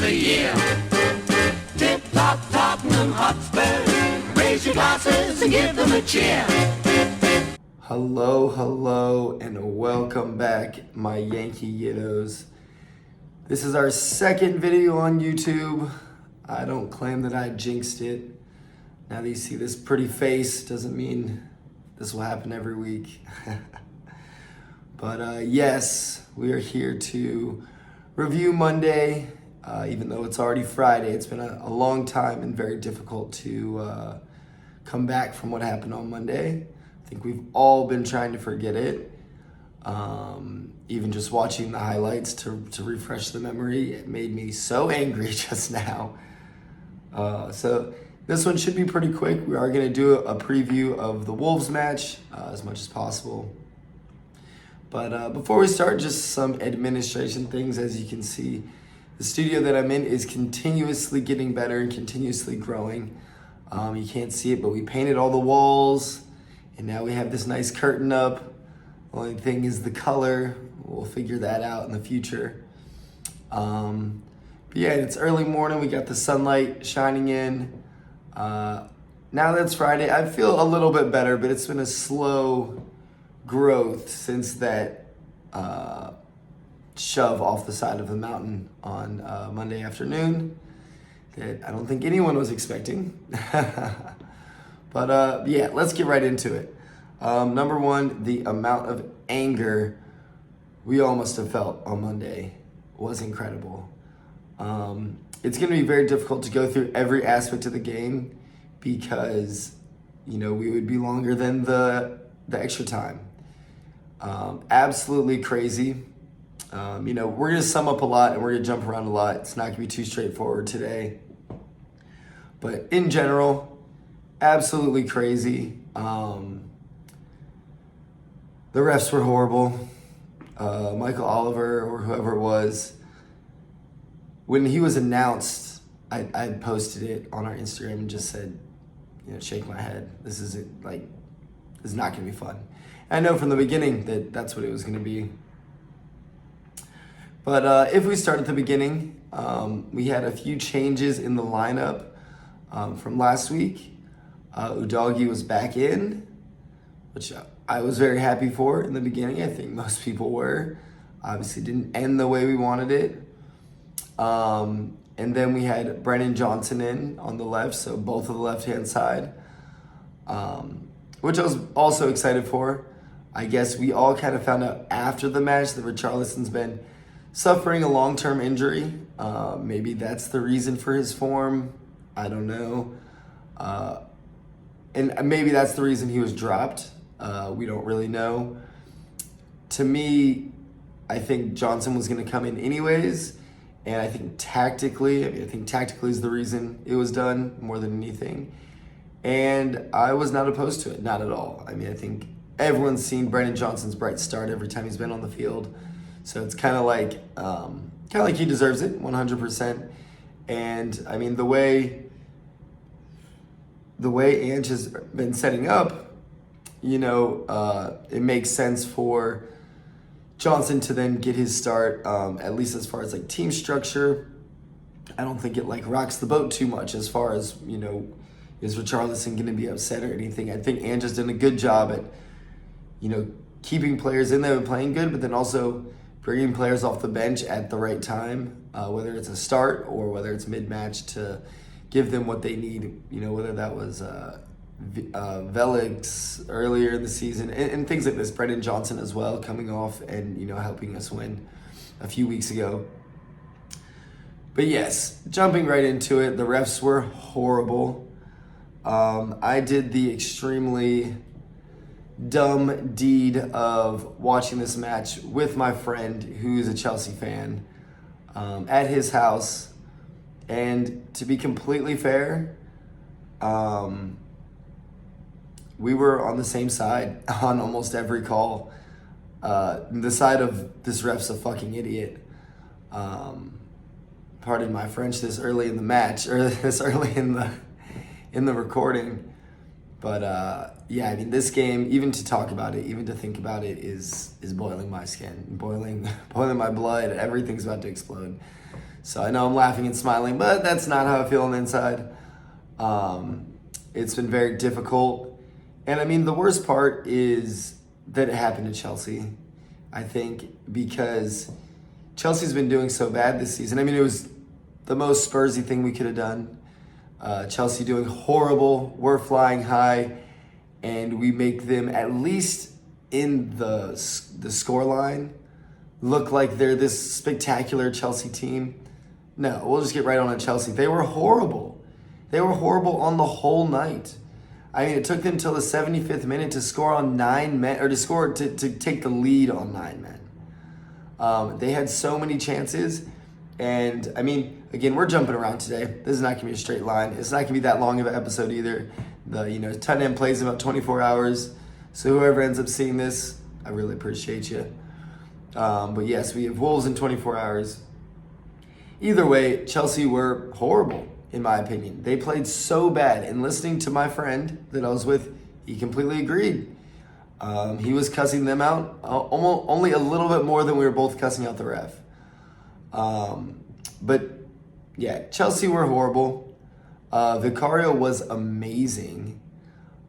the year. Tip-top, Tottenham Hotspur. Raise your glasses and give them a cheer. Hello, and welcome back, my Yankee Yidos. This is our second video on YouTube. I don't claim that I jinxed it. Now that you see this pretty face, doesn't mean this will happen every week. But yes, we are here to review Monday. Even though it's already Friday, it's been a long time and very difficult to come back from what happened on Monday. I think we've all been trying to forget it. Even just watching the highlights to refresh the memory, it made me so angry just now. So this one should be pretty quick. We are going to do a preview of the Wolves match as much as possible. But before we start, just some administration things. As you can see, the studio that I'm in is continuously getting better and continuously growing. You can't see it, but we painted all the walls, and now we have this nice curtain up. The only thing is the color. We'll figure that out in the future. But yeah, it's early morning. We got the sunlight shining in. Now that's Friday. I feel a little bit better, but it's been a slow growth since that shove off the side of the mountain on Monday afternoon that I don't think anyone was expecting. But yeah, let's get right into it. Number one, the amount of anger we all must have felt on Monday was incredible. It's going to be very difficult to go through every aspect of the game because, you know, we would be longer than the extra time. Absolutely crazy. You know, we're going to sum up a lot and we're going to jump around a lot. It's not going to be too straightforward today. But in general, absolutely crazy. The refs were horrible. Michael Oliver or whoever it was, when he was announced, I posted it on our Instagram and just said, you know, shake my head. This is not going to be fun. And I know from the beginning that that's what it was going to be. But if we start at the beginning, we had a few changes in the lineup from last week. Udogie was back in, which I was very happy for in the beginning. I think most people were. Obviously didn't end the way we wanted it. And then we had Brennan Johnson in on the left, so both of the left-hand side, which I was also excited for. I guess we all kind of found out after the match that Richarlison's been suffering a long-term injury. Maybe that's the reason for his form. I don't know. And maybe that's the reason he was dropped. We don't really know. To me, I think Johnson was going to come in anyways. And I think tactically is the reason it was done more than anything. And I was not opposed to it, not at all. I mean, I think everyone's seen Brennan Johnson's bright start every time he's been on the field. So it's kind of like he deserves it, 100%. And I mean, the way Ange has been setting up, you know, it makes sense for Johnson to then get his start, at least as far as like team structure. I don't think it like rocks the boat too much as far as, you know, is Richarlison going to be upset or anything. I think Ange has done a good job at, you know, keeping players in there and playing good, but then also bringing players off the bench at the right time, whether it's a start or whether it's mid-match, to give them what they need, you know, whether that was Velix earlier in the season and things like this, Brennan Johnson as well, coming off and, you know, helping us win a few weeks ago. But yes, jumping right into it, the refs were horrible. I did the extremely dumb deed of watching this match with my friend who's a Chelsea fan at his house. And to be completely fair, we were on the same side on almost every call. The side of this ref's a fucking idiot. Pardon my French, this early in the match, or this early in the recording. But yeah, I mean, this game, even to talk about it, even to think about it, is boiling my skin, boiling my blood. Everything's about to explode. So I know I'm laughing and smiling, but that's not how I feel on the inside. It's been very difficult. And I mean, the worst part is that it happened to Chelsea, I think, because Chelsea's been doing so bad this season. I mean, it was the most Spursy thing we could have done. Chelsea doing horrible, we're flying high, and we make them, at least in the score line, look like they're this spectacular Chelsea team. No, we'll just get right on Chelsea. They were horrible. They were horrible on the whole night. I mean, it took them till the 75th minute to score on 9 men, or to take the lead on 9 men. They had so many chances, and I mean, again, we're jumping around today. This is not gonna be a straight line. It's not gonna be that long of an episode either. Tottenham plays in about 24 hours. So whoever ends up seeing this, I really appreciate you. But yes, we have Wolves in 24 hours. Either way, Chelsea were horrible, in my opinion. They played so bad. And listening to my friend that I was with, he completely agreed. He was cussing them out almost only a little bit more than we were both cussing out the ref. But yeah, Chelsea were horrible. Vicario was amazing.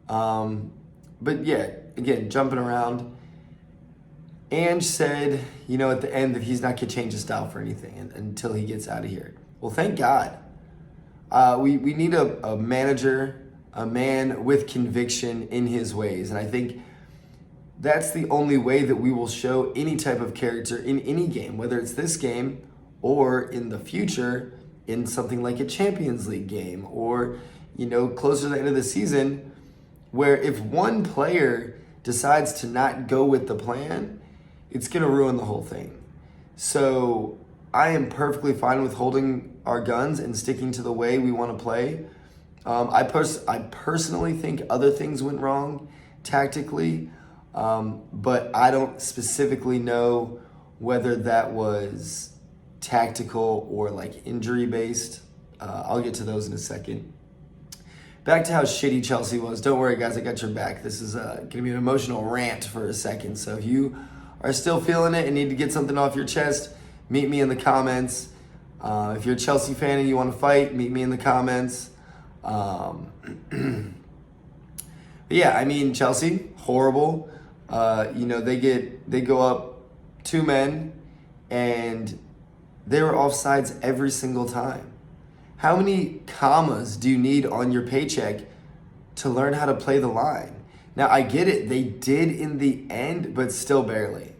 But yeah, again, jumping around. Ange said, at the end that he's not going to change his style for anything until he gets out of here. Well, thank God. We need a manager, a man with conviction in his ways. And I think that's the only way that we will show any type of character in any game, whether it's this game or in the future in something like a Champions League game or, closer to the end of the season, where if one player decides to not go with the plan, it's going to ruin the whole thing. So I am perfectly fine with holding our guns and sticking to the way we want to play. I personally think other things went wrong tactically, but I don't specifically know whether that was tactical or like injury based. I'll get to those in a second. Back to how shitty Chelsea was. Don't worry, guys, I got your back. This is going to be an emotional rant for a second. So if you are still feeling it and need to get something off your chest, meet me in the comments. If you're a Chelsea fan and you want to fight, meet me in the comments. But yeah, I mean, Chelsea, horrible. They go up 2 men and they were offsides every single time. How many commas do you need on your paycheck to learn how to play the line? Now, I get it. They did in the end, but still barely.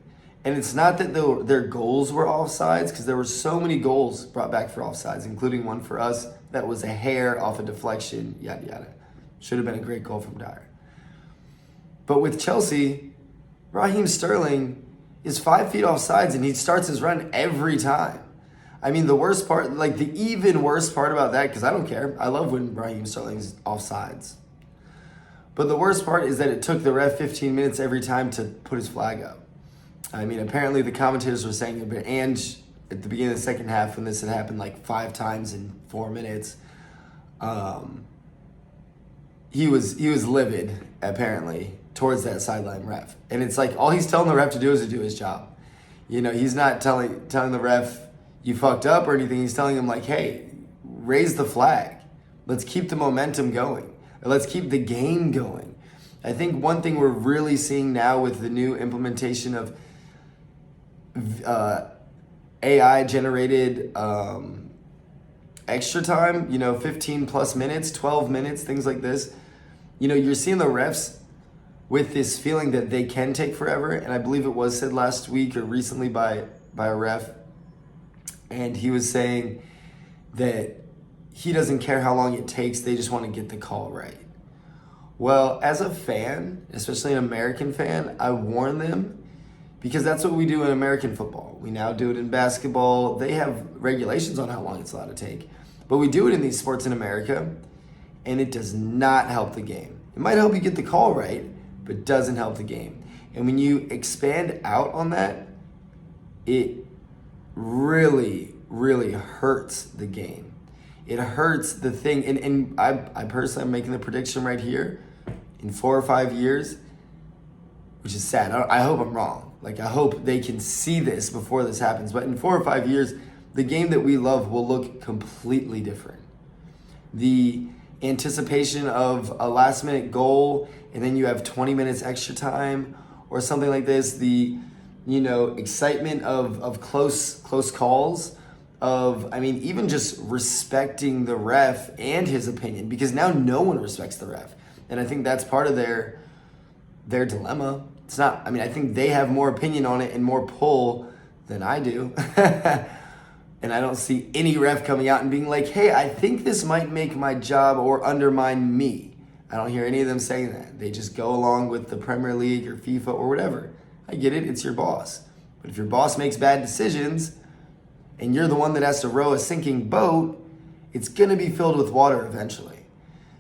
And it's not that their goals were offsides, because there were so many goals brought back for offsides, including one for us that was a hair off a deflection, yada, yada. Should have been a great goal from Dyer. But with Chelsea, Raheem Sterling is 5 feet offsides, and he starts his run every time. I mean, the worst part, like the even worse part about that, because I don't care. I love when Raheem Sterling's offsides. But the worst part is that it took the ref 15 minutes every time to put his flag up. I mean, apparently the commentators were saying it, but Ange, at the beginning of the second half, when this had happened like 5 times in 4 minutes, he was livid, apparently, towards that sideline ref. And it's like, all he's telling the ref to do is to do his job. He's not telling the ref, you fucked up or anything. He's telling him like, hey, raise the flag. Let's keep the momentum going. Or let's keep the game going. I think one thing we're really seeing now with the new implementation of AI-generated extra time, 15 plus minutes, 12 minutes, things like this. You're seeing the refs with this feeling that they can take forever. And I believe it was said last week or recently by a ref. And he was saying that he doesn't care how long it takes. They just want to get the call right. Well, as a fan, especially an American fan, I warn them, because that's what we do in American football. We now do it in basketball. They have regulations on how long it's allowed to take. But we do it in these sports in America, and it does not help the game. It might help you get the call right, but it doesn't help the game. And when you expand out on that, it really, really hurts the game. It hurts the thing. And I personally am making the prediction right here. In 4 or 5 years, which is sad. I hope I'm wrong. Like, I hope they can see this before this happens. But in 4 or 5 years, the game that we love will look completely different. The anticipation of a last minute goal and then you have 20 minutes extra time or something like this, the excitement of close calls, of even just respecting the ref and his opinion, because now no one respects the ref. And I think that's part of their dilemma. It's not, I think they have more opinion on it and more pull than I do. And I don't see any ref coming out and being like, hey, I think this might make my job or undermine me. I don't hear any of them saying that. They just go along with the Premier League or FIFA or whatever. I get it, it's your boss. But if your boss makes bad decisions and you're the one that has to row a sinking boat, it's gonna be filled with water eventually.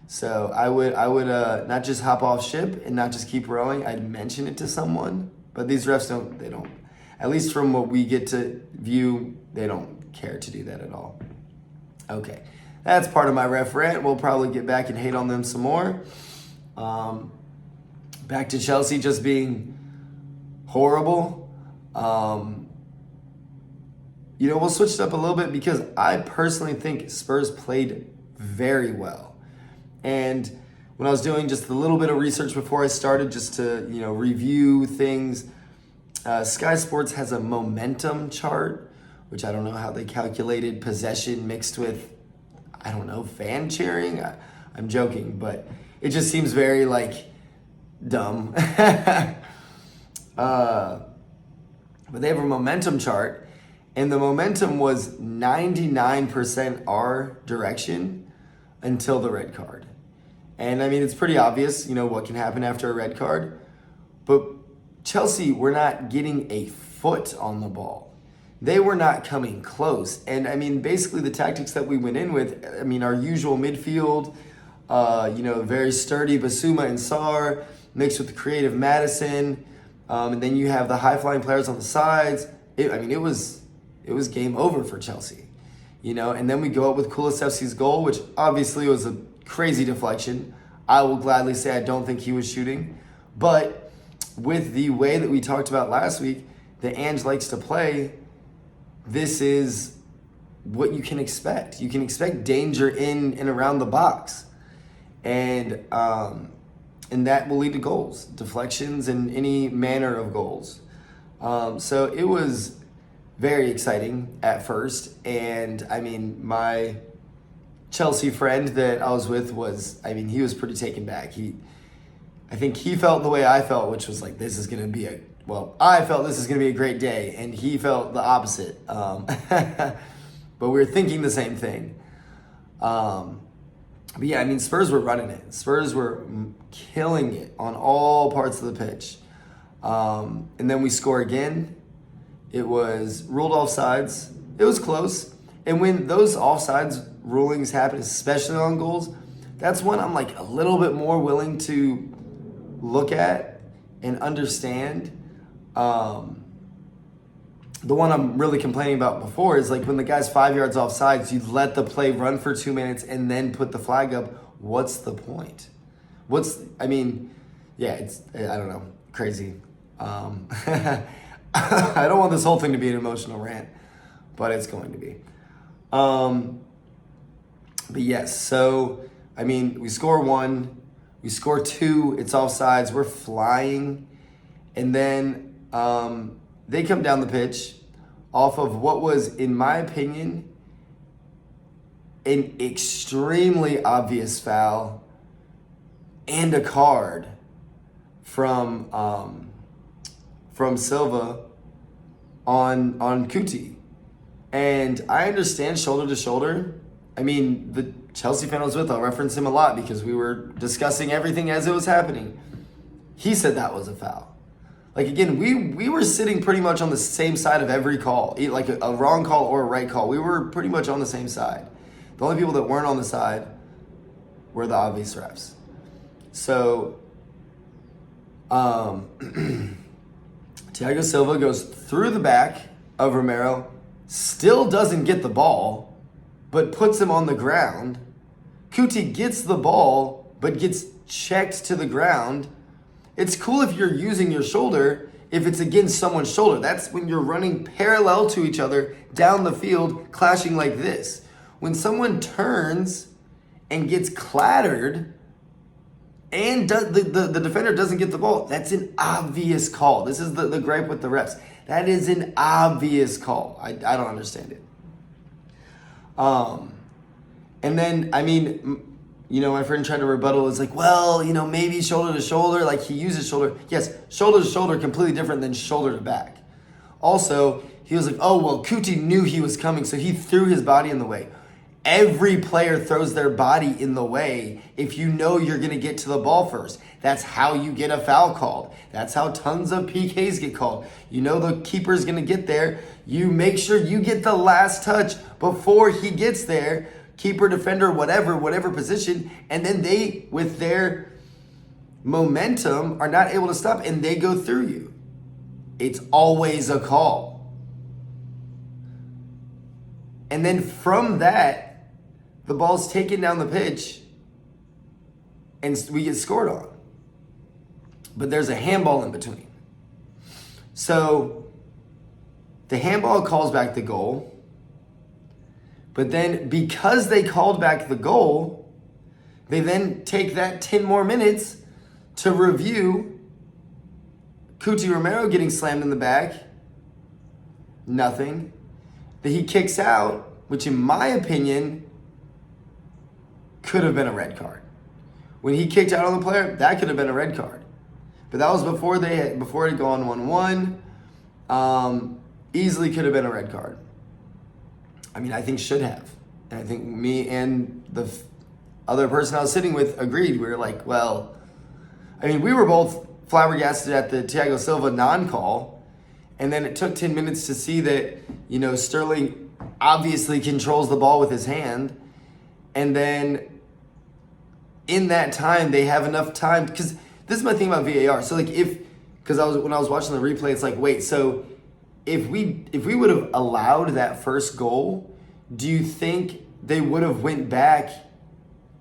So I would not just hop off ship and not just keep rowing. I'd mention it to someone. But these refs don't, at least from what we get to view, they don't care to do that at all. Okay, that's part of my ref rant. We'll probably get back and hate on them some more. Back to Chelsea just being horrible. We'll switch it up a little bit because I personally think Spurs played very well. And when I was doing just a little bit of research before I started, just to review things, Sky Sports has a momentum chart, which I don't know how they calculated possession mixed with, fan cheering. I'm joking, but it just seems very dumb. But they have a momentum chart, and the momentum was 99% our direction until the red card. And it's pretty obvious, what can happen after a red card. But Chelsea were not getting a foot on the ball. They were not coming close. And basically the tactics that we went in with, our usual midfield, very sturdy Basuma and Sarr mixed with the creative Madison. And then you have the high-flying players on the sides. It was game over for Chelsea. And then we go up with Kulusevski's goal, which obviously was a crazy deflection. I will gladly say I don't think he was shooting. But with the way that we talked about last week, that Ange likes to play, this is what you can expect. You can expect danger in and around the box. And that will lead to goals, deflections, and any manner of goals. So it was very exciting at first. And my Chelsea friend that I was with was, he was pretty taken back. I think he felt the way I felt, which was this is going to be I felt this is going to be a great day, and he felt the opposite. But we were thinking the same thing. But yeah, Spurs were running it. Spurs were killing it on all parts of the pitch. And then we score again. It was ruled offsides. It was close. And when those offsides rulings happen, especially on goals, that's when I'm a little bit more willing to look at and understand. The one I'm really complaining about before is when the guy's 5 yards offsides, you let the play run for 2 minutes and then put the flag up. What's the point? It's, I don't know, crazy. I don't want this whole thing to be an emotional rant, but it's going to be. But yes, so, we score one, we score two, it's offsides, we're flying, and then they come down the pitch off of what was, in my opinion, an extremely obvious foul and a card from Silva on Kuti. And I understand shoulder to shoulder. The Chelsea fan I was with, I'll reference him a lot because we were discussing everything as it was happening. He said that was a foul. Again, we were sitting pretty much on the same side of every call, a wrong call or a right call. We were pretty much on the same side. The only people that weren't on the side were the obvious refs. So, Thiago Silva goes through the back of Romero, still doesn't get the ball, but puts him on the ground. Kuti gets the ball, but gets checked to the ground. It's cool if you're using your shoulder. if it's against someone's shoulder. That's when you're running parallel to each other down the field, clashing like this. When someone turns and gets clattered and the defender doesn't get the ball, that's an obvious call. This is the gripe with the refs. That is an obvious call. I don't understand it. And then, I mean, you know, my friend tried to rebuttal. It's like, well, you know, maybe shoulder to shoulder. Like, he uses shoulder. Yes, shoulder to shoulder, completely different than shoulder to back. Also, he was like, oh, well, Kuti knew he was coming, so he threw his body in the way. Every player throws their body in the way if you know you're going to get to the ball first. That's how you get a foul called. That's how tons of PKs get called. You know the keeper's going to get there. You make sure you get the last touch before he gets there. Keeper, defender, whatever position. And then they, with their momentum, are not able to stop and they go through you. It's always a call. And then from that, the ball's taken down the pitch and we get scored on. But there's a handball in between. So the handball calls back the goal. But then because they called back the goal, they then take that 10 more minutes to review Kuti Romero getting slammed in the back. Nothing. That he kicks out, which in my opinion could have been a red card. When he kicked out on the player, that could have been a red card. But that was before it had gone 1-1. Easily could have been a red card. I mean, I think should have. And I think me and the other person I was sitting with agreed. We were like, well, I mean, we were both flabbergasted at the Thiago Silva non-call. And then it took 10 minutes to see that, you know, Sterling obviously controls the ball with his hand. And then in that time, they have enough time, because this is my thing about VAR. So like when I was watching the replay, it's like, wait, so if we would have allowed that first goal, do you think they would have went back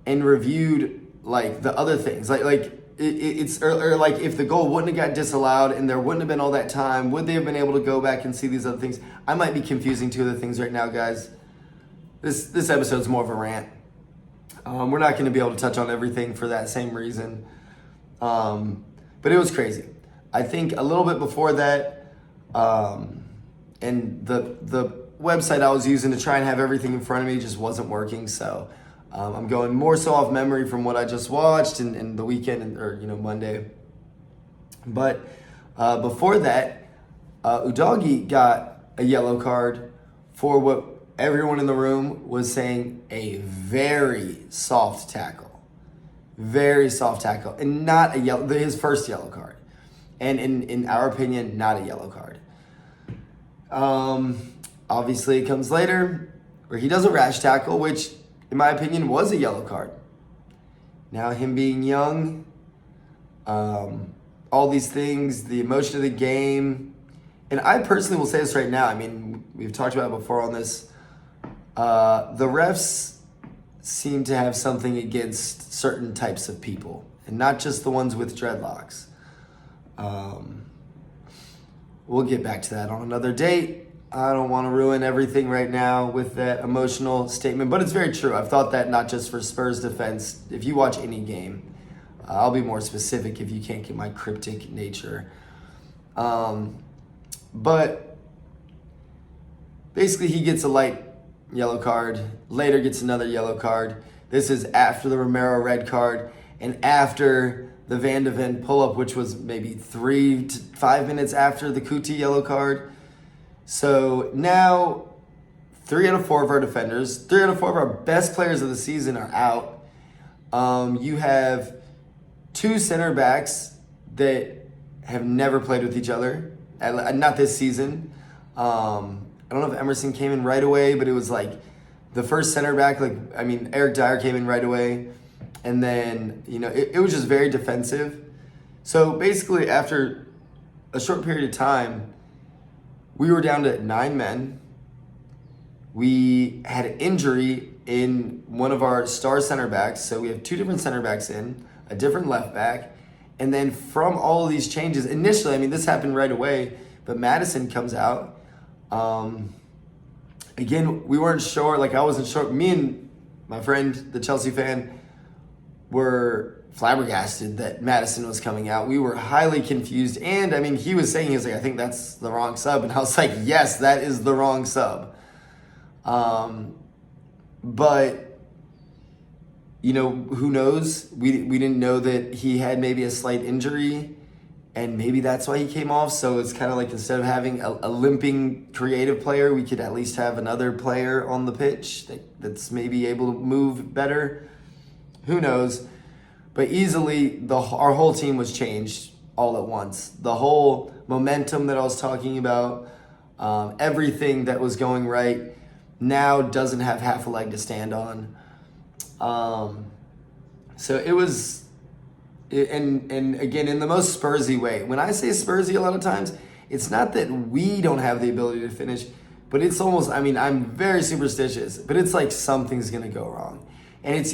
and reviewed like the other things? Like if the goal wouldn't have got disallowed and there wouldn't have been all that time, would they have been able to go back and see these other things? I might be confusing two other things right now, guys. This episode's more of a rant. We're not going to be able to touch on everything for that same reason. But it was crazy. I think a little bit before that, and the website I was using to try and have everything in front of me just wasn't working. So I'm going more so off memory from what I just watched in the weekend or Monday. But before that, Udogie got a yellow card for what everyone in the room was saying a very soft tackle. Very soft tackle. And not his first yellow card. And in our opinion, not a yellow card. Obviously it comes later where he does a rash tackle, which in my opinion was a yellow card. Now him being young, all these things, the emotion of the game. And I personally will say this right now. I mean, we've talked about it before on this. The refs seem to have something against certain types of people, and not just the ones with dreadlocks. We'll get back to that on another date. I don't want to ruin everything right now with that emotional statement, but it's very true. I've thought that not just for Spurs defense. If you watch any game, I'll be more specific if you can't get my cryptic nature. But basically he gets a light yellow card, later gets another yellow card. This is after the Romero red card and after the Van de Ven pull-up, which was maybe 3 to 5 minutes after the Kuti yellow card. So now 3 out of 4 of our defenders, 3 out of 4 of our best players of the season are out. You have 2 center backs that have never played with each other, not this season. I don't know if Emerson came in right away, but it was like the first center back, Eric Dyer came in right away. And then, it was just very defensive. So basically after a short period of time, we were down to 9 men. We had an injury in one of our star center backs. So we have 2 different center backs in, a different left back. And then from all of these changes, initially, I mean, this happened right away, but Madison comes out. Again, we weren't sure, like I wasn't sure. Me and my friend, the Chelsea fan, were flabbergasted that Madison was coming out. We were highly confused. And I mean, he was saying, I think that's the wrong sub. And I was like, yes, that is the wrong sub. But, you know, who knows? We didn't know that he had maybe a slight injury, and maybe that's why he came off. So it's kind of like, instead of having a limping creative player, we could at least have another player on the pitch that's maybe able to move better. Who knows? But easily, our whole team was changed all at once. The whole momentum that I was talking about, everything that was going right, now doesn't have half a leg to stand on. So it was, and again, in the most Spursy way. When I say Spursy a lot of times, it's not that we don't have the ability to finish, but it's almost, I mean, I'm very superstitious, but it's like something's going to go wrong. And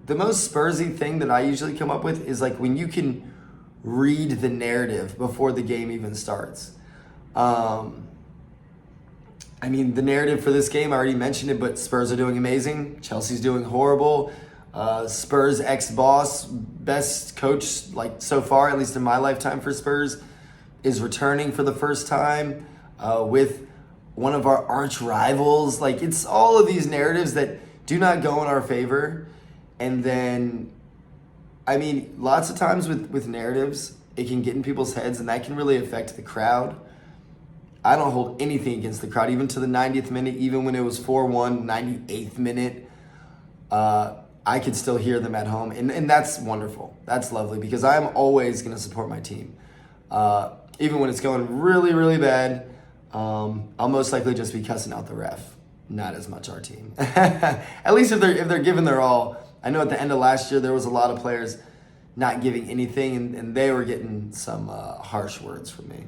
the most Spursy thing that I usually come up with is like when you can read the narrative before the game even starts. I mean, the narrative for this game, I already mentioned it, but Spurs are doing amazing. Chelsea's doing horrible. Spurs ex-boss, best coach like so far, at least in my lifetime for Spurs, is returning for the first time with one of our arch rivals. Like, it's all of these narratives that do not go in our favor. And then, I mean, lots of times with narratives, it can get in people's heads, and that can really affect the crowd. I don't hold anything against the crowd, even to the 90th minute, even when it was 4-1, 98th minute. I could still hear them at home, and that's wonderful. That's lovely, because I'm always going to support my team. Even when it's going really, really bad, I'll most likely just be cussing out the ref, not as much our team. At least if they're giving their all. I know at the end of last year, there was a lot of players not giving anything, and they were getting some harsh words from me.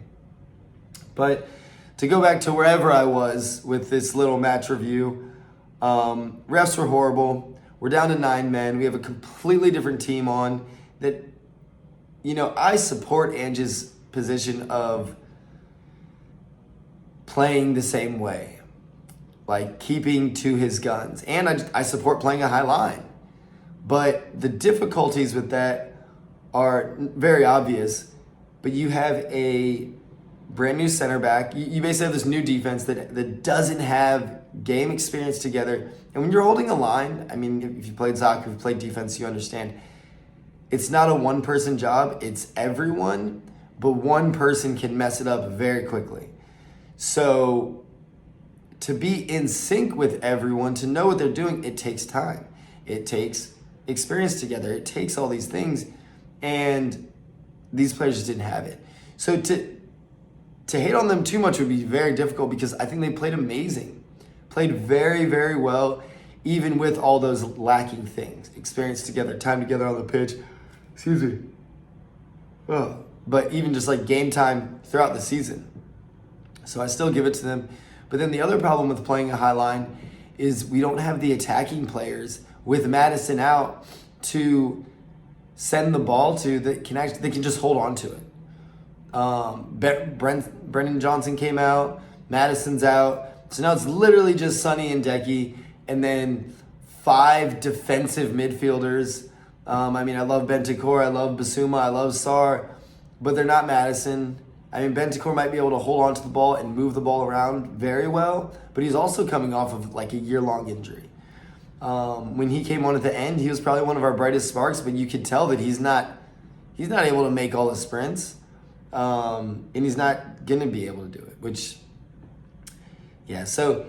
But to go back to wherever I was with this little match review, refs were horrible. We're down to 9 men. We have a completely different team on that. You know, I support Ange's position of playing the same way, like keeping to his guns. And I support playing a high line. But the difficulties with that are very obvious. But you have a brand new center back. You basically have this new defense that doesn't have game experience together. And when you're holding a line, I mean, if you played soccer, if you played defense, you understand. It's not a one-person job. It's everyone. But one person can mess it up very quickly. So to be in sync with everyone, to know what they're doing, it takes time. It takes experience together. It takes all these things. And these players just didn't have it. So to hate on them too much would be very difficult, because I think they played amazing. Played very, very well, even with all those lacking things. Experience together, time together on the pitch. Excuse me. Oh. But even just like game time throughout the season. So I still give it to them. But then the other problem with playing a high line is we don't have the attacking players with Madison out to send the ball to that can just hold on to it. Brendan Johnson came out, Madison's out. So now it's literally just Sonny and Decky, and then 5 defensive midfielders. I mean, I love Bentancur, I love Basuma, I love Sarr, but they're not Madison. I mean, Bentancur might be able to hold on to the ball and move the ball around very well, but he's also coming off of like a year-long injury. When he came on at the end, he was probably one of our brightest sparks, but you could tell that he's not able to make all the sprints, and he's not going to be able to do it, which, yeah, so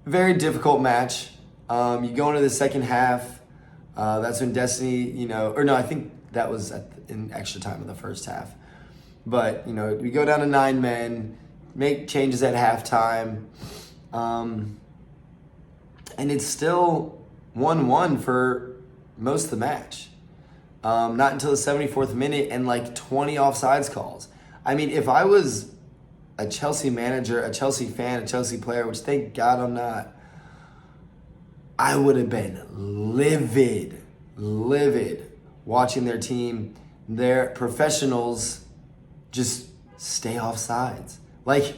very difficult match. You go into the second half, that's when Destiny, I think that was in extra time in the first half. But, we go down to 9 men, make changes at halftime, and it's still 1-1 for most of the match. Not until the 74th minute, and like 20 offsides calls. I mean, if I was a Chelsea manager, a Chelsea fan, a Chelsea player, which thank God I'm not, I would have been livid watching their team their professionals just stay off sides. Like,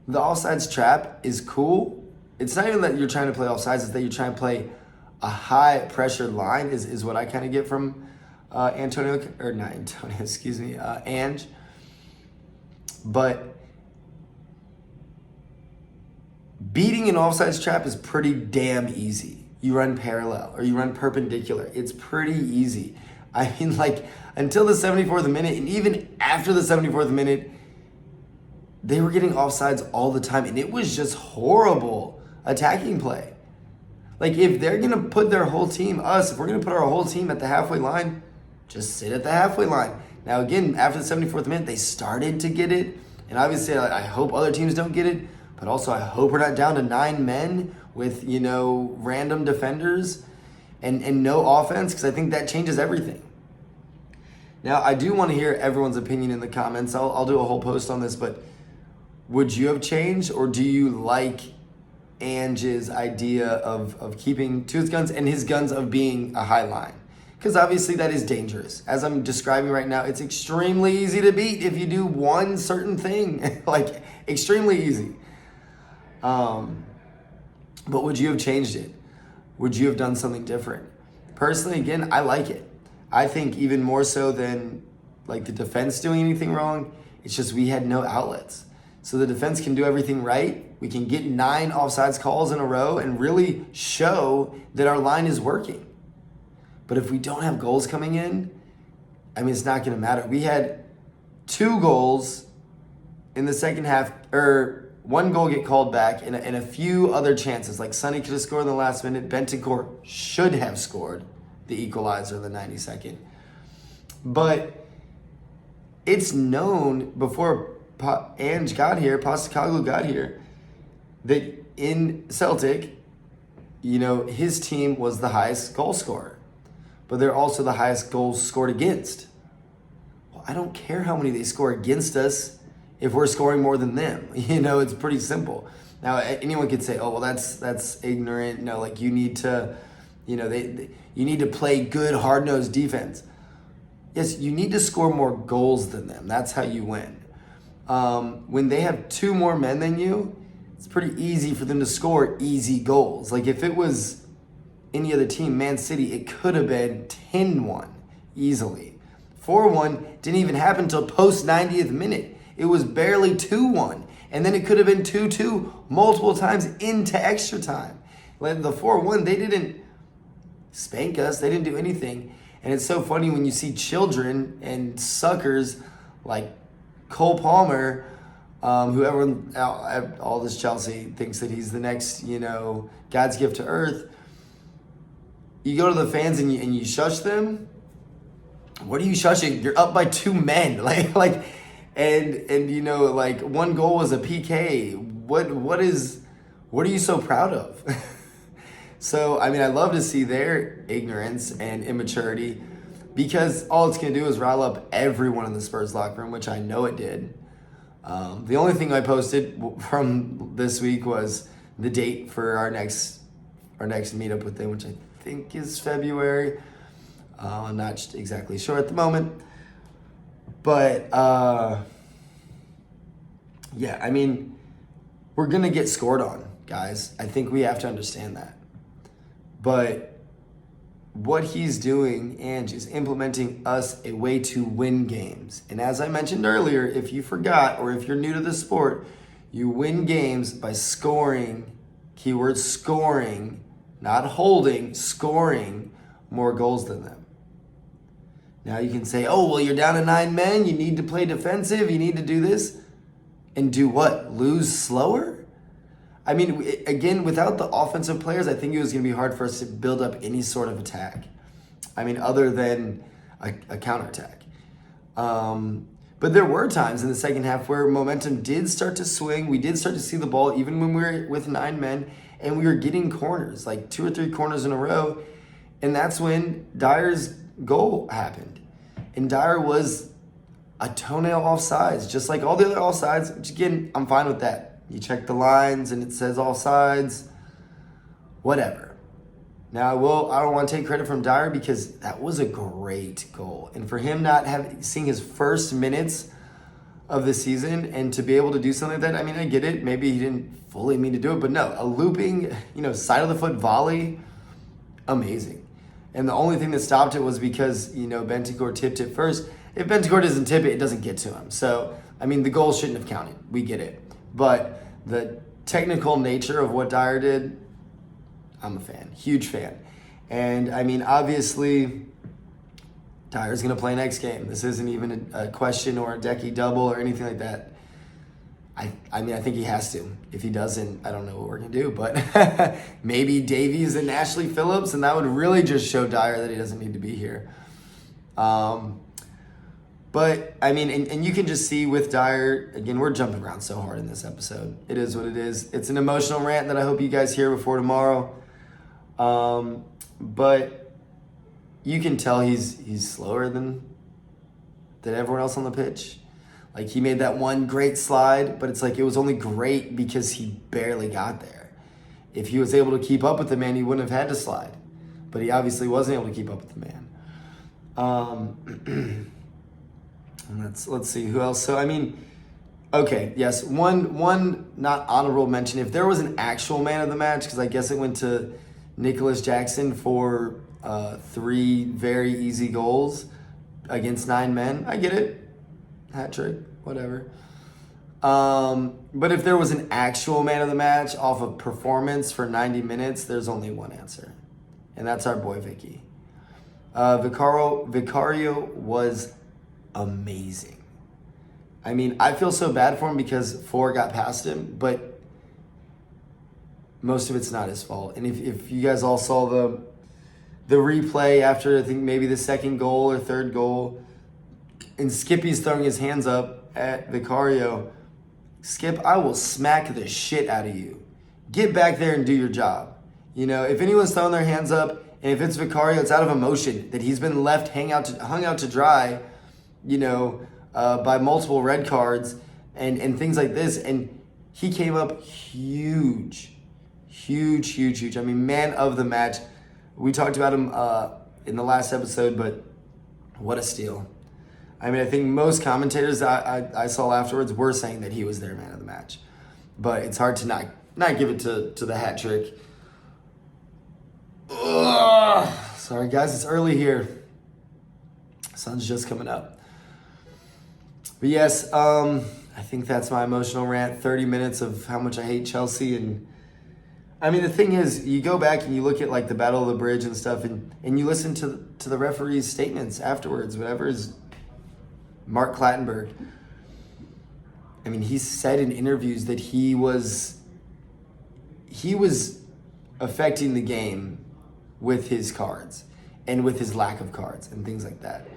the offsides trap is cool. It's not even that you're trying to play offsides, it's that you're trying to play a high pressure line is what I kind of get from Ange. But beating an offsides trap is pretty damn easy. You run parallel or you run perpendicular. It's pretty easy. I mean, like, until the 74th minute, and even after the 74th minute, they were getting offsides all the time, and it was just horrible attacking play. Like, if they're going to put their whole team, if we're going to put our whole team at the halfway line, just sit at the halfway line. Now, again, after the 74th minute, they started to get it, and obviously I hope other teams don't get it, but also I hope we're not down to 9 men with, random defenders and no offense, because I think that changes everything. Now, I do want to hear everyone's opinion in the comments. I'll do a whole post on this, but would you have changed, or do you like Ange's idea of keeping to his guns and his guns of being a high line? Because obviously that is dangerous. As I'm describing right now, it's extremely easy to beat if you do one certain thing. Like, extremely easy. But would you have changed it? Would you have done something different? Personally, again, I like it. I think even more so than like the defense doing anything wrong, it's just we had no outlets. So the defense can do everything right. We can get 9 offsides calls in a row and really show that our line is working. But if we don't have goals coming in, I mean, it's not going to matter. We had 2 goals in the second half, or 1 goal get called back, and a few other chances. Like, Sonny could have scored in the last minute. Bentancur should have scored the equalizer in the 92nd. But it's known before Ange got here, Postecoglou got here, that in Celtic, his team was the highest goal scorer. But they're also the highest goals scored against. Well, I don't care how many they score against us if we're scoring more than them. It's pretty simple. Now, anyone could say, oh, well, that's ignorant. No, like, you need to, you need to play good, hard-nosed defense. Yes, you need to score more goals than them. That's how you win. When they have 2 more men than you, it's pretty easy for them to score easy goals. Like, if it was any other team, Man City, it could have been 10-1 easily. 4-1 didn't even happen until post 90th minute. It was barely 2-1. And then it could have been 2-2 multiple times into extra time. Like, the 4-1, they didn't spank us. They didn't do anything. And it's so funny when you see children and suckers like Cole Palmer, who everyone, all this Chelsea thinks that he's the next, God's gift to earth. You go to the fans and you shush them. What are you shushing? You're up by 2 men. And 1 goal was a PK. What are you so proud of? So, I mean, I love to see their ignorance and immaturity, because all it's going to do is rile up everyone in the Spurs locker room, which I know it did. The only thing I posted from this week was the date for our next meetup with them, which I think is February. I'm not exactly sure at the moment. But, yeah, I mean, we're going to get scored on, guys. I think we have to understand that. But what he's doing, Ange, is implementing us a way to win games. And as I mentioned earlier, if you forgot or if you're new to the sport, you win games by scoring, keyword scoring, not holding, scoring more goals than them. Now you can say, oh, well, you're down to 9 men. You need to play defensive. You need to do this. And do what? Lose slower? I mean, again, without the offensive players, I think it was going to be hard for us to build up any sort of attack. I mean, other than a counterattack. But there were times in the second half where momentum did start to swing. We did start to see the ball even when we were with 9 men, and we were getting corners, like 2 or 3 corners in a row. And that's when Dyer's goal happened. And Dyer was a toenail offsides, just like all the other offsides, which again, I'm fine with that. You check the lines and it says offsides, whatever. Now, I don't want to take credit from Dyer because that was a great goal. And for him not seeing his first minutes of the season and to be able to do something like that, I mean, I get it. Maybe he didn't fully mean to do it, but no, a looping, side of the foot volley, amazing. And the only thing that stopped it was because, Bentancur tipped it first. If Bentancur doesn't tip it, it doesn't get to him. So, I mean, the goal shouldn't have counted. We get it. But the technical nature of what Dyer did, I'm a fan, huge fan. And I mean, obviously, Dyer's going to play next game. This isn't even a question or a Decky double or anything like that. I mean, I think he has to. If he doesn't, I don't know what we're going to do. But maybe Davies and Ashley Phillips, and that would really just show Dyer that he doesn't need to be here. But, I mean, and you can just see with Dyer, again, we're jumping around so hard in this episode. It is what it is. It's an emotional rant that I hope you guys hear before tomorrow. But you can tell he's slower than everyone else on the pitch. Like, he made that one great slide, but it's like it was only great because he barely got there. If he was able to keep up with the man, he wouldn't have had to slide. But he obviously wasn't able to keep up with the man. Let's see who else. So I mean, okay, yes, one not honorable mention. If there was an actual man of the match, because I guess it went to Nicholas Jackson for 3 very easy goals against 9 men. I get it, hat trick, whatever. But if there was an actual man of the match off of performance for 90 minutes, there's only one answer, and that's our boy Vicky. Vicario was amazing. I mean, I feel so bad for him because 4 got past him, but most of it's not his fault. And if you guys all saw the replay after, I think maybe the second goal or third goal, and Skippy's throwing his hands up at Vicario, Skip, I will smack the shit out of you. Get back there and do your job. If anyone's throwing their hands up, and if it's Vicario, it's out of emotion that he's been left hung out to dry, by multiple red cards and things like this. And he came up huge. I mean, man of the match. We talked about him in the last episode, but what a steal. I mean, I think most commentators I saw afterwards were saying that he was their man of the match. But it's hard to not give it to the hat trick. Ugh. Sorry, guys, it's early here. Sun's just coming up. But yes, I think that's my emotional rant. 30 minutes of how much I hate Chelsea. And I mean, the thing is, you go back and you look at like the Battle of the Bridge and stuff, and you listen to the referee's statements afterwards, whatever is Mark Clattenburg. I mean, he said in interviews that he was affecting the game with his cards and with his lack of cards and things like that.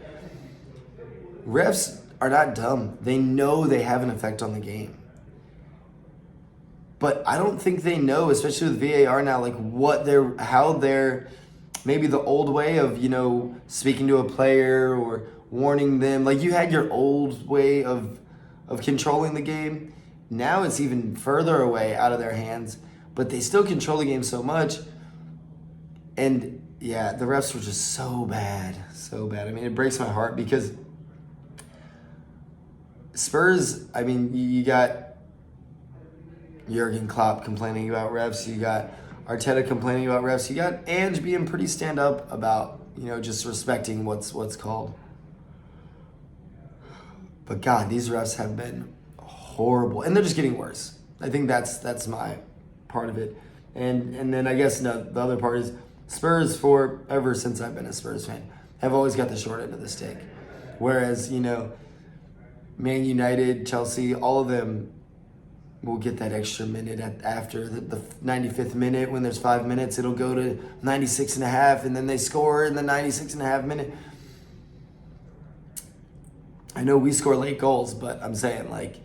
Refs are not dumb. They know they have an effect on the game. But I don't think they know, especially with VAR now, like how they're maybe the old way of, speaking to a player or warning them. Like, you had your old way of controlling the game. Now it's even further away out of their hands, but they still control the game so much. And yeah, the refs were just so bad. I mean, it breaks my heart because Spurs, I mean, you got Jurgen Klopp complaining about refs. You got Arteta complaining about refs. You got Ange being pretty stand up about, just respecting what's called. But God, these refs have been horrible, and they're just getting worse. I think that's my part of it. And then I guess the other part is Spurs, for ever since I've been a Spurs fan, have always got the short end of the stick. Whereas, Man United, Chelsea, all of them will get that extra minute after the 95th minute. When there's 5 minutes, it'll go to 96 and a half, and then they score in the 96 and a half minute. I know we score late goals, but I'm saying, like,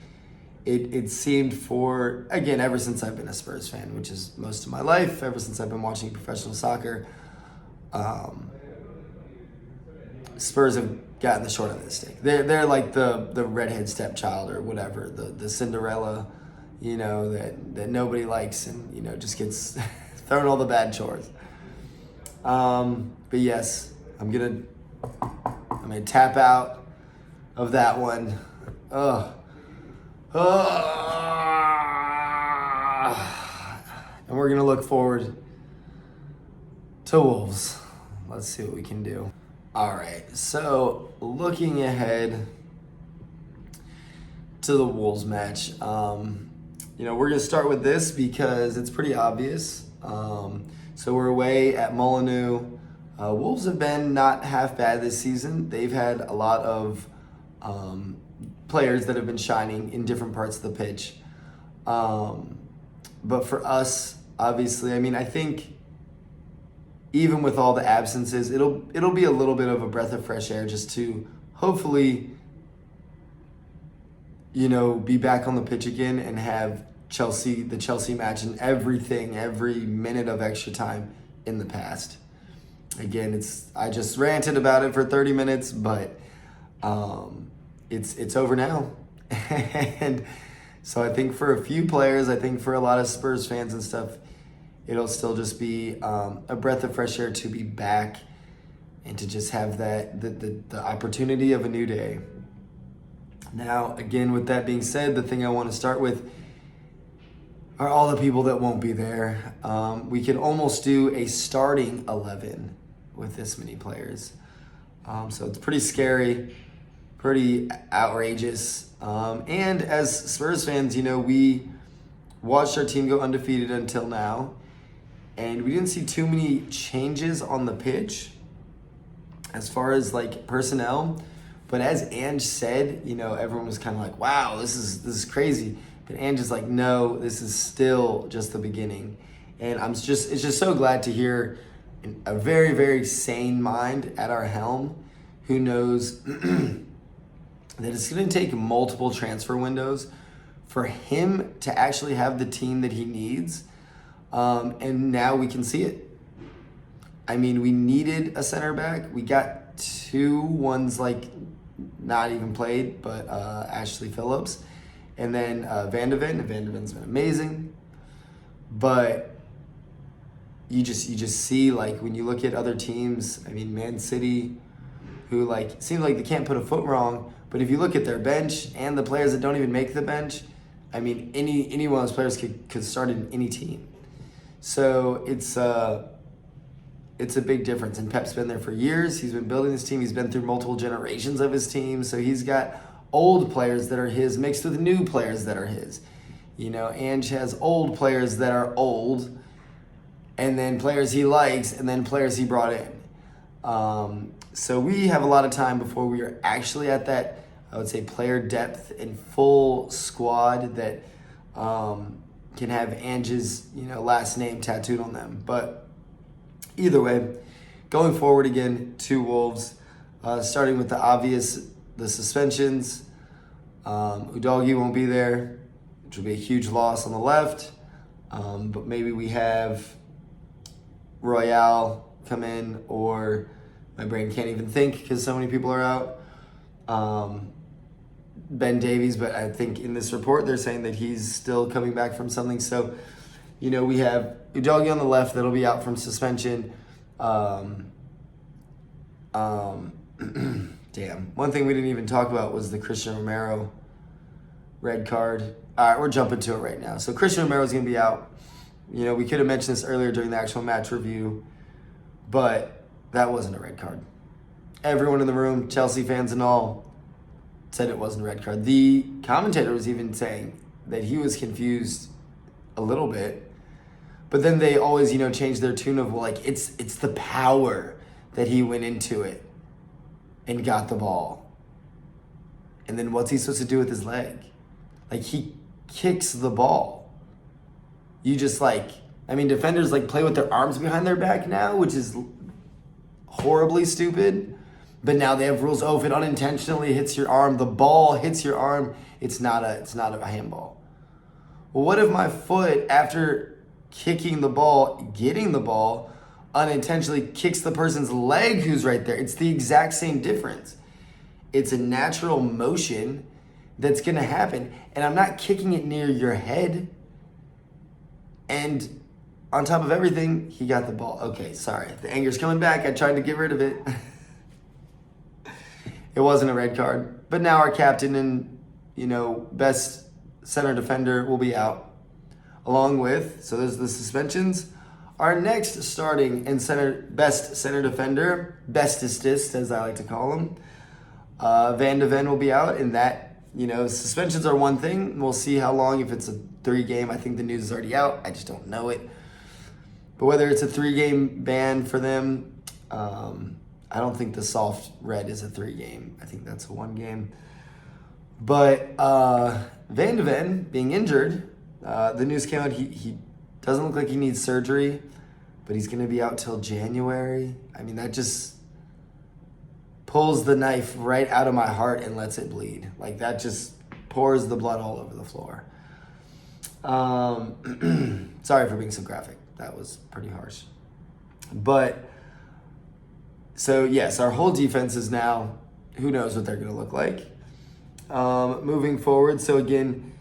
it seemed for, again, ever since I've been a Spurs fan, which is most of my life, ever since I've been watching professional soccer, Spurs have gotten the short end of the stick. They're like the redhead stepchild or whatever, the Cinderella, that nobody likes and, just gets thrown all the bad chores. But yes, I'm gonna tap out of that one. Ugh. And we're gonna look forward to Wolves. Let's see what we can do. All right, so looking ahead to the Wolves match, we're gonna start with this because it's pretty obvious. So we're away at Molineux. Wolves have been not half bad this season. They've had a lot of players that have been shining in different parts of the pitch. But for us, obviously, I think even with all the absences, it'll be a little bit of a breath of fresh air just to hopefully, be back on the pitch again and have the Chelsea match and everything, every minute of extra time in the past. Again, I just ranted about it for 30 minutes, but it's over now. And so I think for a few players, I think for a lot of Spurs fans and stuff, it'll still just be a breath of fresh air to be back and to just have the opportunity of a new day. Now, again, with that being said, the thing I want to start with are all the people that won't be there. We could almost do a starting 11 with this many players. So it's pretty scary, pretty outrageous. And as Spurs fans, we watched our team go undefeated until now, and we didn't see too many changes on the pitch as far as personnel. But as Ange said, everyone was kind of like, wow, this is crazy. But Ange is like, no, this is still just the beginning. And it's just so glad to hear a very, very sane mind at our helm who knows that it's going to take multiple transfer windows for him to actually have the team that he needs. And now we can see it. We needed a center back. We got two, one's not even played, but Ashley Phillips. And then Van de Ven. Van de Ven's been amazing. But you just see, when you look at other teams, Man City, who, seems like they can't put a foot wrong. But if you look at their bench and the players that don't even make the bench, any one of those players could start in any team. So it's a big difference. And Pep's been there for years. He's been building this team. He's been through multiple generations of his team. So he's got old players that are his mixed with new players that are his. Ange has old players that are old, and then players he likes, and then players he brought in. So we have a lot of time before we are actually at that, I would say, player depth and full squad that can have Ange's last name tattooed on them. But either way, going forward again to Wolves, starting with the obvious, the suspensions. Udogie won't be there, which will be a huge loss on the left. But maybe we have Royale come in, or my brain can't even think because so many people are out. Ben Davies, but I think in this report they're saying that he's still coming back from something. So, we have Udogie on the left that'll be out from suspension. Damn. One thing we didn't even talk about was the Christian Romero red card. All right, we're jumping to it right now. So Christian Romero's going to be out. We could have mentioned this earlier during the actual match review, but that wasn't a red card. Everyone in the room, Chelsea fans and all, said it wasn't a red card. The commentator was even saying that he was confused a little bit, but then they always, change their tune of it's the power that he went into it and got the ball. And then what's he supposed to do with his leg? He kicks the ball. You just defenders play with their arms behind their back now, which is horribly stupid. But now they have rules. If it unintentionally hits your arm, the ball hits your arm, it's not a handball. Well, what if my foot, after kicking the ball, getting the ball, unintentionally kicks the person's leg who's right there? It's the exact same difference. It's a natural motion that's going to happen. And I'm not kicking it near your head. And on top of everything, he got the ball. Okay, sorry. The anger's coming back. I tried to get rid of it. It wasn't a red card. But now our captain and, best center defender will be out. Along with, so there's the suspensions. Our next starting and best center defender, bestestest as I like to call him, Van de Ven will be out. And that, suspensions are one thing. We'll see how long, if it's a 3-game. I think the news is already out. I just don't know it. But whether it's a 3-game ban for them, I don't think the soft red is a 3-game. I think that's a 1-game. But Van de Ven being injured, the news came out he doesn't look like he needs surgery, but he's going to be out till January. I mean, that just pulls the knife right out of my heart and lets it bleed. Like, that just pours the blood all over the floor. Sorry for being so graphic. That was pretty harsh. But, so yes, our whole defense is now, who knows what they're going to look like. Moving forward, so again,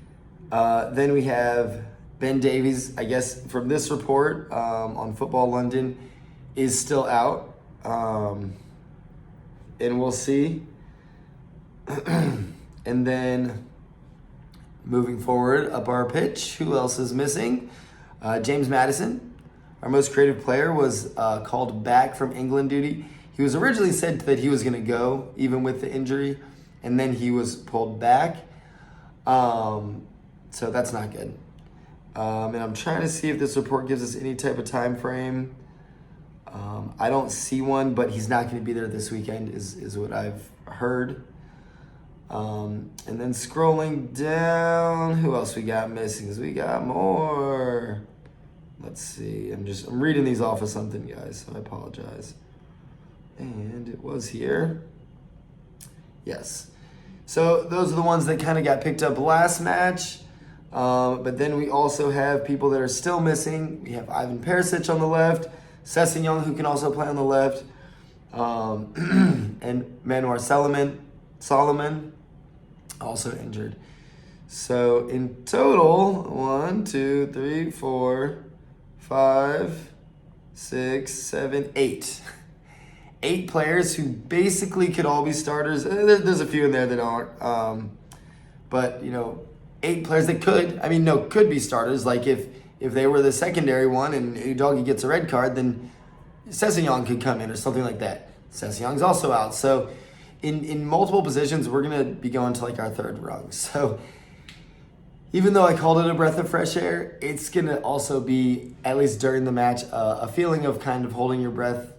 then we have Ben Davies, I guess, from this report on Football London, is still out. And we'll see. And then moving forward up our pitch, who else is missing? James Maddison, our most creative player, was called back from England duty. He was originally said that he was going to go, even with the injury, and then he was pulled back. So that's not good. And I'm trying to see if this report gives us any type of time frame. I don't see one, but he's not going to be there this weekend, is what I've heard. And then scrolling down, who else we got missing? 'Cause we got more. Let's see. I'm reading these off of something, guys, so I apologize. And it was here. Yes. So those are the ones that kind of got picked up last match. But then we also have people that are still missing. We have Ivan Perisic on the left, Sessegnon, who can also play on the left, and Manuel Solomon, also injured. So in total, 1, 2, 3, 4, 5, 6, 7, 8. 8 players who basically could all be starters. There's a few in there that aren't. But, 8 players that could be starters. Like if they were the secondary one and Udogie gets a red card, then Sessegnon could come in or something like that. Sessegnon's also out. So in multiple positions, we're going to be going to like our third rung. So even though I called it a breath of fresh air, it's going to also be, at least during the match, a feeling of kind of holding your breath.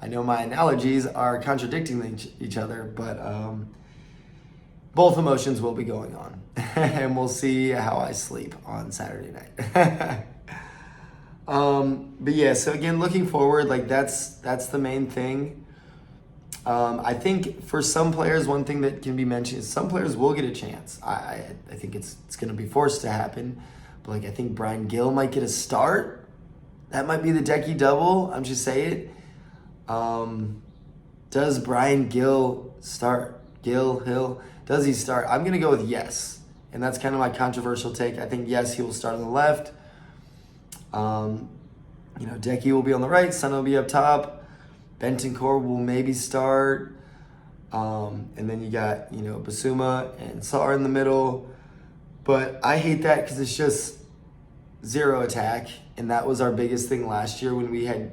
I know my analogies are contradicting each other, but both emotions will be going on. And we'll see how I sleep on Saturday night. But yeah, so again, looking forward, like that's the main thing. I think for some players, one thing that can be mentioned is some players will get a chance. I think it's going to be forced to happen. But I think Brian Gill might get a start. That might be the Decky double. I'm just saying it. Does Brian Gill start? Does he start? I'm going to go with yes. And that's kind of my controversial take. I think yes, he will start on the left. Decky will be on the right. Son will be up top. Bentancur will maybe start. And then you got, Basuma and Sarr in the middle. But I hate that because it's just zero attack. And that was our biggest thing last year when we had,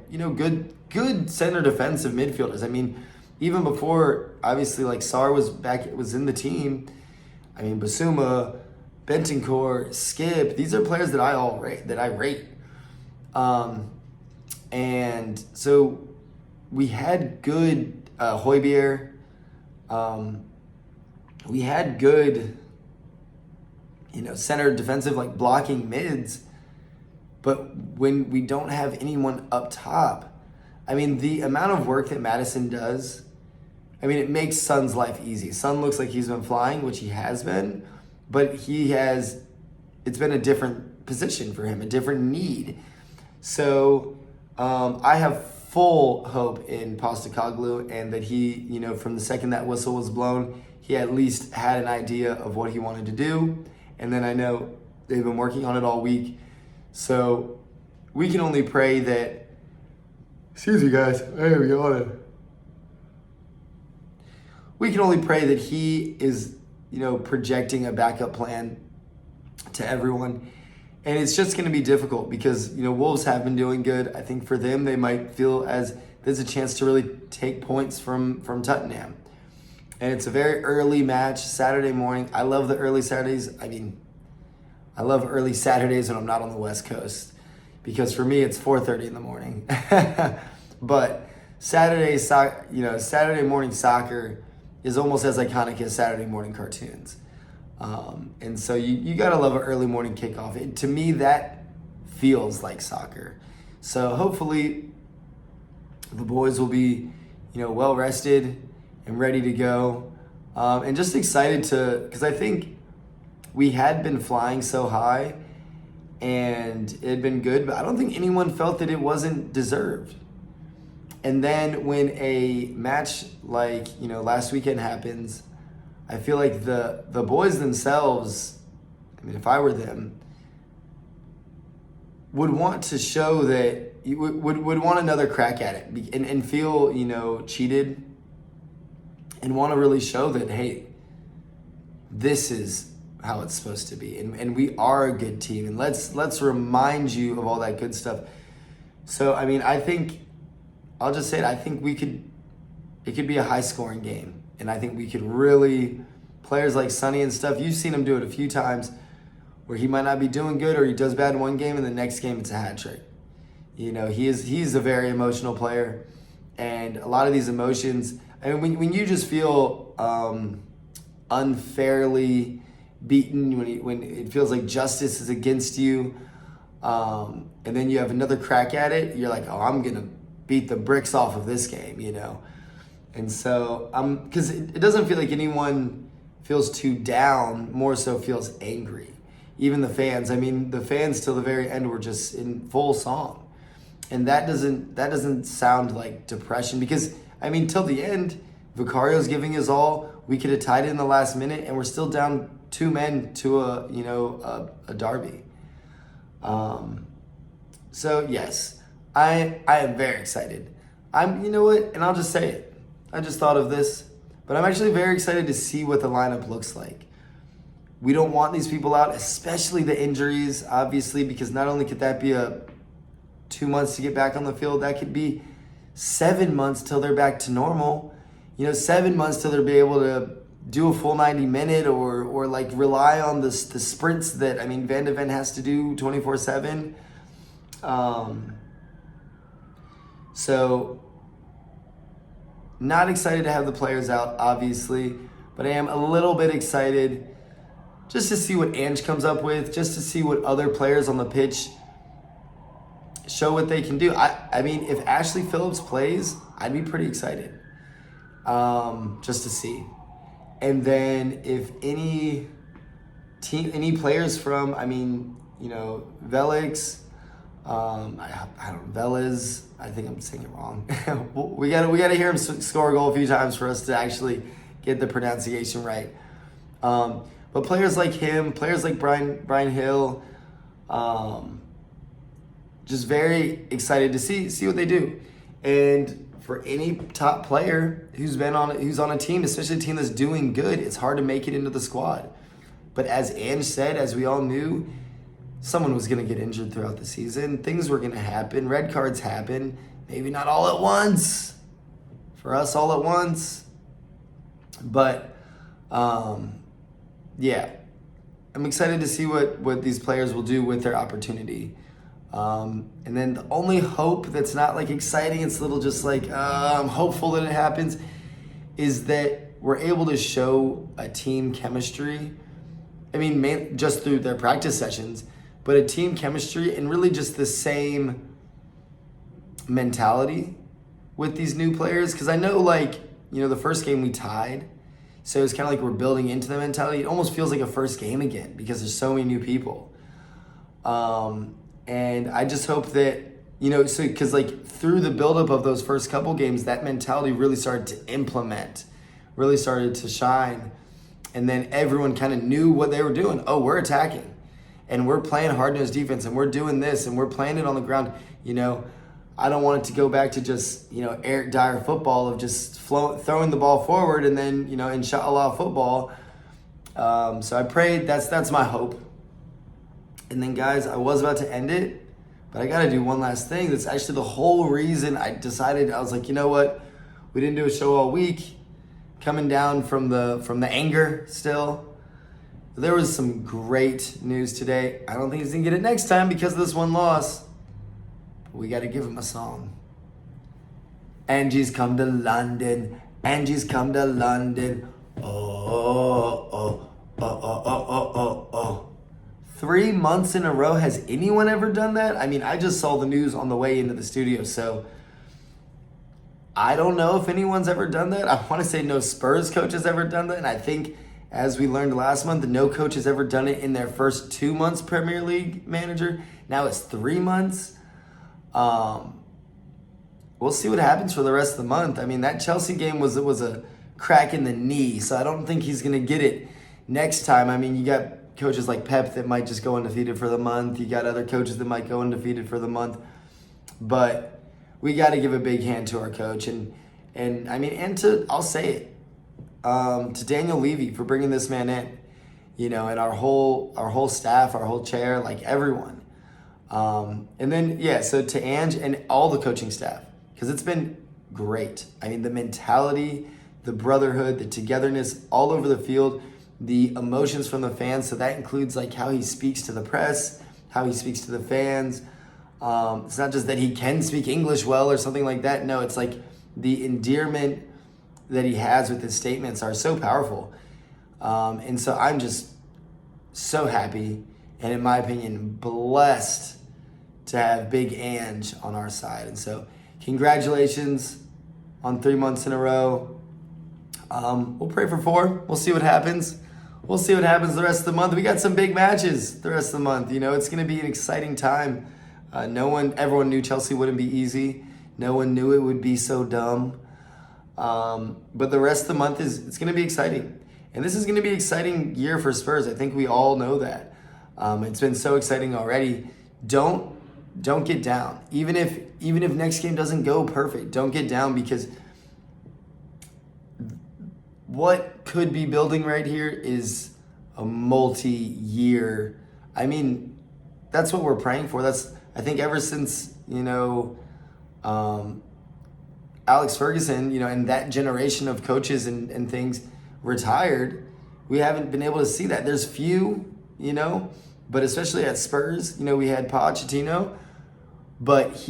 good center defensive midfielders. I mean, even before, obviously, like Sarr was in the team. I mean, Basuma, Bentancur, Skip, these are players that I rate. And so we had good Højbjerg. We had good, center defensive, like blocking mids. But when we don't have anyone up top, I mean, the amount of work that Maddison does, it makes Son's life easy. Son looks like he's been flying, which he has been, but it's been a different position for him, a different need. So I have full hope in Postecoglou, and that he, from the second that whistle was blown, he at least had an idea of what he wanted to do. And then I know they've been working on it all week. So we can only pray that, excuse me guys, I am yawning. We can only pray that he is, projecting a backup plan to everyone. And it's just going to be difficult because, Wolves have been doing good. I think for them, they might feel as there's a chance to really take points from Tottenham. And it's a very early match, Saturday morning. I love the early Saturdays. I love early Saturdays when I'm not on the West Coast because for me, it's 4:30 in the morning. But Saturday morning soccer is almost as iconic as Saturday morning cartoons. And so you got to love an early morning kickoff. To me, that feels like soccer. So hopefully the boys will be, well rested and ready to go. And just excited because I think we had been flying so high and it had been good, but I don't think anyone felt that it wasn't deserved. And then when a match like, last weekend happens, I feel like the boys themselves, if I were them, would want to show that, would want another crack at it and feel, cheated and want to really show that, hey, this is how it's supposed to be. And we are a good team. And let's remind you of all that good stuff. So, I think, I'll just say it, I think it could be a high scoring game. And I think we could really, players like Sonny and stuff, you've seen him do it a few times where he might not be doing good or he does bad in one game and the next game it's a hat trick. He's a very emotional player. And a lot of these emotions, when you just feel unfairly beaten, when it feels like justice is against you, and then you have another crack at it, you're like, oh, I'm going to beat the bricks off of this game, And so, because it doesn't feel like anyone feels too down, more so feels angry. Even the fans. The fans till the very end were just in full song. And that doesn't sound like depression because, till the end, Vicario's giving his all. We could have tied it in the last minute and we're still down 2 men to a derby. So yes, I am very excited. And I'll just say it. I just thought of this, but I'm actually very excited to see what the lineup looks like. We don't want these people out, especially the injuries, obviously, because not only could that be 2 months to get back on the field, that could be 7 months till they're back to normal. 7 months till they'll be able to do a full 90-minute or like rely on the sprints that, Van de Ven has to do 24/7. So not excited to have the players out, obviously, but I am a little bit excited just to see what Ange comes up with, just to see what other players on the pitch show what they can do. If Ashley Phillips plays, I'd be pretty excited just to see. And then if any players from, Velix, Velez, I think I'm saying it wrong. we gotta hear him score a goal a few times for us to actually get the pronunciation right. But players like him, players like Brian Hill, just very excited to see what they do. And for any top player who's on a team, especially a team that's doing good, it's hard to make it into the squad. But as Ange said, as we all knew, someone was going to get injured throughout the season. Things were going to happen. Red cards happen. Maybe not all at once. For us, all at once. But, yeah. I'm excited to see what these players will do with their opportunity. And then the only hope that's not like exciting, it's a little just like, I'm hopeful that it happens, is that we're able to show a team chemistry. Just through their practice sessions, but a team chemistry and really just the same mentality with these new players. Because I know, the first game we tied, so it's kind of like we're building into the mentality. It almost feels like a first game again because there's so many new people. And I just hope that, because through the buildup of those first couple games, that mentality really started to implement, really started to shine. And then everyone kind of knew what they were doing. Oh, we're attacking. and we're playing hard-nosed defense, and we're doing this, and we're playing it on the ground, I don't want it to go back to just, Eric Dyer football of just throwing the ball forward and then, inshallah football. So I prayed. That's my hope. And then, guys, I was about to end it, but I got to do one last thing. That's actually the whole reason I decided. I was like, you know what? We didn't do a show all week. Coming down from the anger still. There was some great news today. I don't think he's going to get it next time because of this one loss. We got to give him a song. Angie's come to London. Angie's come to London. Oh. 3 months in a row. Has anyone ever done that? I mean, I just saw the news on the way into the studio, so I don't know if anyone's ever done that. I want to say no Spurs coach has ever done that, and I think, as we learned last month, no coach has ever done it in their first 2 months Premier League manager. Now it's 3 months. We'll see what happens for the rest of the month. I mean, that Chelsea game was a crack in the knee, so I don't think he's going to get it next time. I mean, you got coaches like Pep that might just go undefeated for the month. You got other coaches that might go undefeated for the month. But we got to give a big hand to our coach. I'll say it, to Daniel Levy for bringing this man in, and our whole staff, our whole chair, like everyone. So to Ange and all the coaching staff, because it's been great. I mean, the mentality, the brotherhood, the togetherness all over the field, the emotions from the fans. So that includes like how he speaks to the press, how he speaks to the fans. It's not just that he can speak English well or something like that. No, it's like the endearment that he has with his statements are so powerful. And so I'm just so happy and, in my opinion, blessed to have Big Ange on our side. And so congratulations on 3 months in a row. We'll pray for 4. We'll see what happens. We'll see what happens the rest of the month. We got some big matches the rest of the month. It's going to be an exciting time. Everyone knew Chelsea wouldn't be easy. No one knew it would be so dumb. But the rest of the month it's going to be exciting. And this is going to be an exciting year for Spurs. I think we all know that. It's been so exciting already. Don't get down. Even if next game doesn't go perfect, don't get down, because what could be building right here is a multi-year. I mean, that's what we're praying for. I think ever since, Alex Ferguson, and that generation of coaches and things retired, we haven't been able to see that. There's few, but especially at Spurs, we had Pochettino, but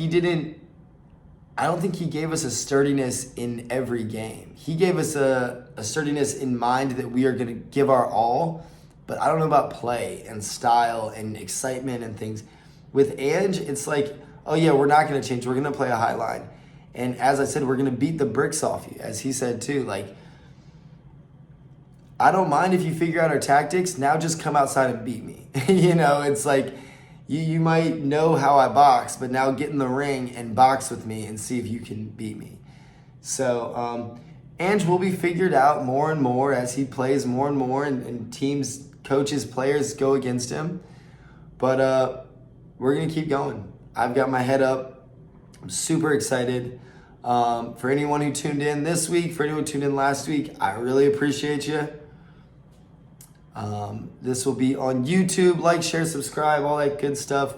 I don't think he gave us a sturdiness in every game. He gave us a sturdiness in mind that we are going to give our all, but I don't know about play and style and excitement and things. With Ange, it's like, oh yeah, we're not going to change. We're going to play a high line. And as I said, we're going to beat the bricks off you, as he said too. Like, I don't mind if you figure out our tactics. Now just come outside and beat me. It's like, you might know how I box, but now get in the ring and box with me and see if you can beat me. So Ange will be figured out more and more as he plays more and more, and teams, coaches, players go against him. But we're going to keep going. I've got my head up. I'm super excited. For anyone who tuned in this week, for anyone who tuned in last week, I really appreciate you. This will be on YouTube. Like, share, subscribe, all that good stuff.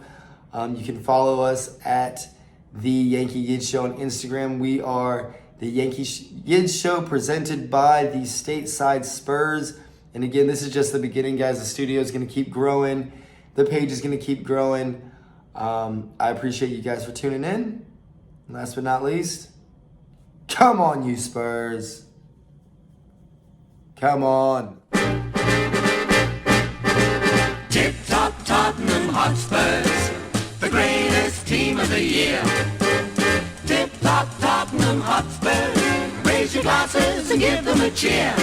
You can follow us at the Yankee Yids Show on Instagram. We are the Yankee Yids Show, presented by the StateSide Spurs. And again, this is just the beginning, guys. The studio is going to keep growing. The page is going to keep growing. I appreciate you guys for tuning in. Last but not least, come on, you Spurs. Come on. Tip-top Tottenham Hotspurs, the greatest team of the year. Tip-top Tottenham Hotspurs, raise your glasses and give them a cheer.